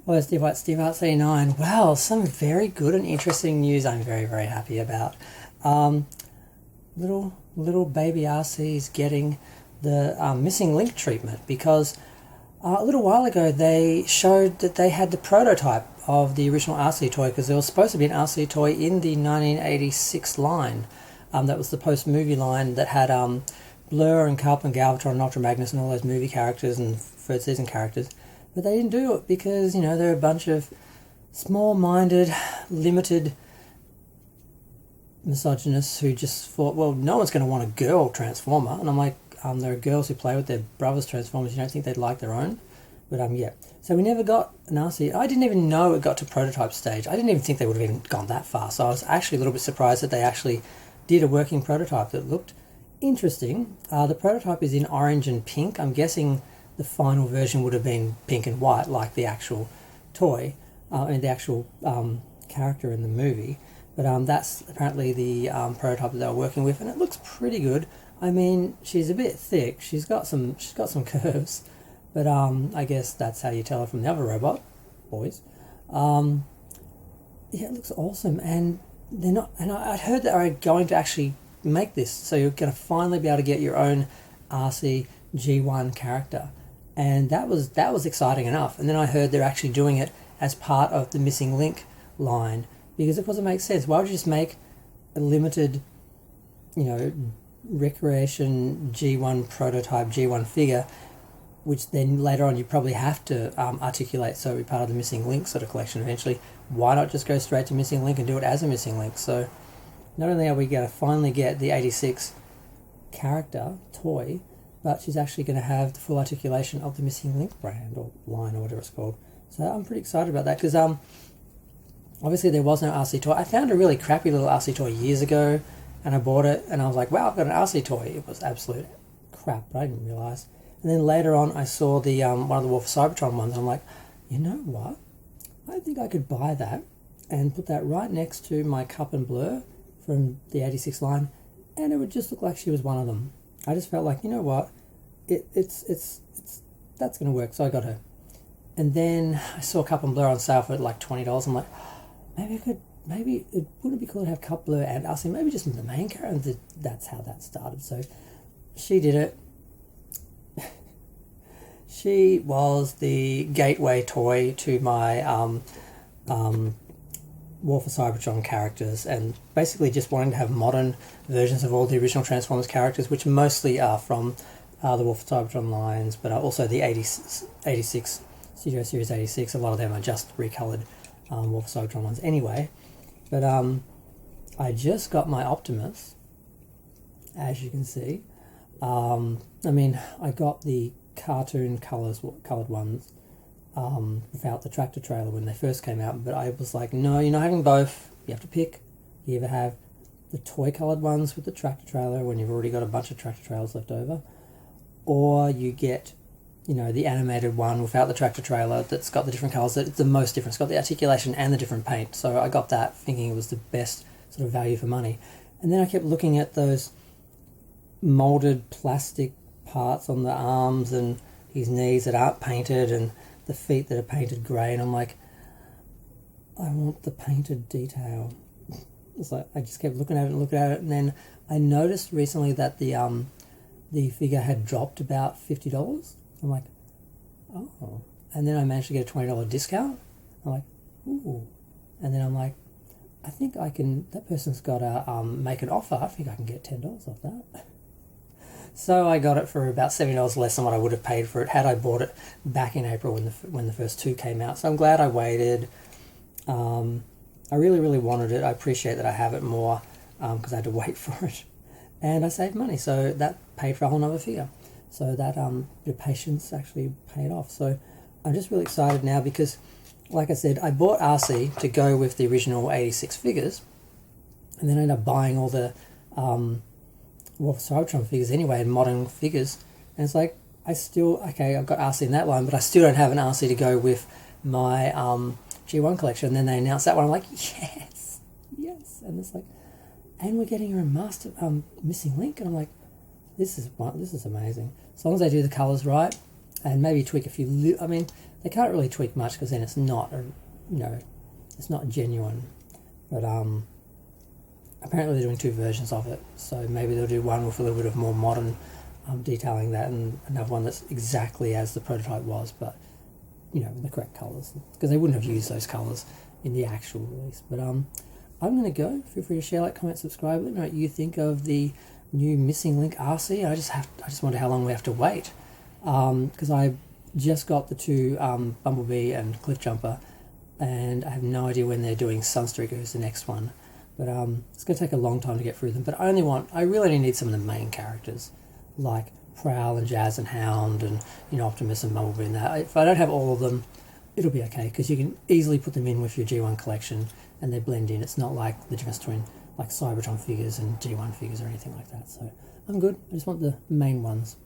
Well, Steve White, Steve Arts 89. Well, some very good and interesting news I'm very, very happy about. Um, little baby Arcee is getting the missing link treatment because a little while ago they showed that they had the prototype of the original Arcee toy because there was supposed to be an Arcee toy in the 1986 line. That was the post-movie line that had Blur and Carlton and Galvatron and Ultra Magnus and all those movie characters and third season characters. But they didn't do it because, they're a bunch of small-minded, limited misogynists who just thought, well, no one's going to want a girl Transformer. And I'm like, there are girls who play with their brothers' Transformers. You don't think they'd like their own? But, yeah. So we never got an Arcee. I didn't even know it got to prototype stage. I didn't even think they would have even gone that far. So I was actually a little bit surprised that they actually did a working prototype that looked interesting. The prototype is in orange and pink. I'm guessing the final version would have been pink and white, like the actual toy, and the actual character in the movie. But that's apparently the prototype that they were working with, and it looks pretty good. I mean, she's a bit thick. She's got some curves, but I guess that's how you tell her from the other robot boys. Yeah, it looks awesome, and they're not. And I heard that they're going to actually make this, so you're going to finally be able to get your own Arcee G1 character. And that was exciting enough. And then I heard they're actually doing it as part of the Missing Link line, because of course it makes sense. Why would you just make a limited, recreation G1 prototype G1 figure, which then later on you probably have to articulate so it'll be part of the Missing Link sort of collection eventually. Why not just go straight to Missing Link and do it as a Missing Link? So not only are we going to finally get the 86 character toy, but she's actually going to have the full articulation of the Missing Link brand or line or whatever it's called. So I'm pretty excited about that because obviously there was no Arcee toy. I found a really crappy little Arcee toy years ago and I bought it and I was like, wow, I've got an Arcee toy. It was absolute crap, but I didn't realise. And then later on I saw the one of the War for Cybertron ones and I'm like, you know what? I think I could buy that and put that right next to my Cup and Blur from the 86 line and it would just look like she was one of them. I just felt like, you know what, it's that's going to work, so I got her. And then I saw Cup and Blur on sale for like $20. I'm like, maybe it wouldn't be cool to have Cup, Blur and Arcee, maybe just the main character, and that's how that started. So she did it. She was the gateway toy to my War for Cybertron characters, and basically just wanting to have modern versions of all the original Transformers characters, which mostly are from the War for Cybertron lines, but also the 86 Studio Series 86. A lot of them are just recoloured War for Cybertron ones anyway. But I just got my Optimus, as you can see. I got the cartoon coloured ones without the tractor trailer when they first came out, but I was like, no, you're not having both. You have to pick. You either have the toy coloured ones with the tractor trailer when you've already got a bunch of tractor trailers left over, or you get the animated one without the tractor trailer that's got the different colours. It's the most different. It's got the articulation and the different paint. So I got that thinking it was the best sort of value for money. And then I kept looking at those moulded plastic parts on the arms and his knees that aren't painted and the feet that are painted grey, and I'm like, I want the painted detail. It's like I just kept looking at it, and then I noticed recently that the figure had dropped about $50. I'm like, oh. And then I managed to get a $20 discount. I'm like, ooh. And then I'm like, I think I can, that person's got to make an offer. I think I can get $10 off that. So I got it for about $70 less than what I would have paid for it had I bought it back in April when the first two came out. So I'm glad I waited. I really, really wanted it. I appreciate that I have it more because I had to wait for it. And I saved money, so that paid for a whole nother figure. So that the patience actually paid off. So I'm just really excited now because, like I said, I bought Arcee to go with the original 86 figures, and then I ended up buying all the War for Cybertron figures anyway, and modern figures. And it's like, I've got Arcee in that line, but I still don't have an Arcee to go with my G1 collection. And then they announced that one. I'm like, yes. And it's like, and we're getting a master Missing Link. And I'm like, this is amazing. As long as they do the colours right and maybe tweak a few, They can't really tweak much because then it's not, it's not genuine. But apparently they're doing 2 versions of it, so maybe they'll do one with a little bit of more modern detailing that, and another one that's exactly as the prototype was, but with the correct colours, because they wouldn't have used those colours in the actual release. But I'm going to go. Feel free to share, like, comment, subscribe. Let me know what you think of the new missing link Arcee. I just wonder how long we have to wait, because I just got the 2 Bumblebee and Cliffjumper, and I have no idea when they're doing Sunstreaker, who's the next one. But it's going to take a long time to get through them. But I really only need some of the main characters, like Prowl and Jazz and Hound and Optimus and Bumblebee and that. If I don't have all of them, it'll be okay, because you can easily put them in with your G1 collection and they blend in. It's not like the difference between like Cybertron figures and G1 figures or anything like that. So I'm good. I just want the main ones.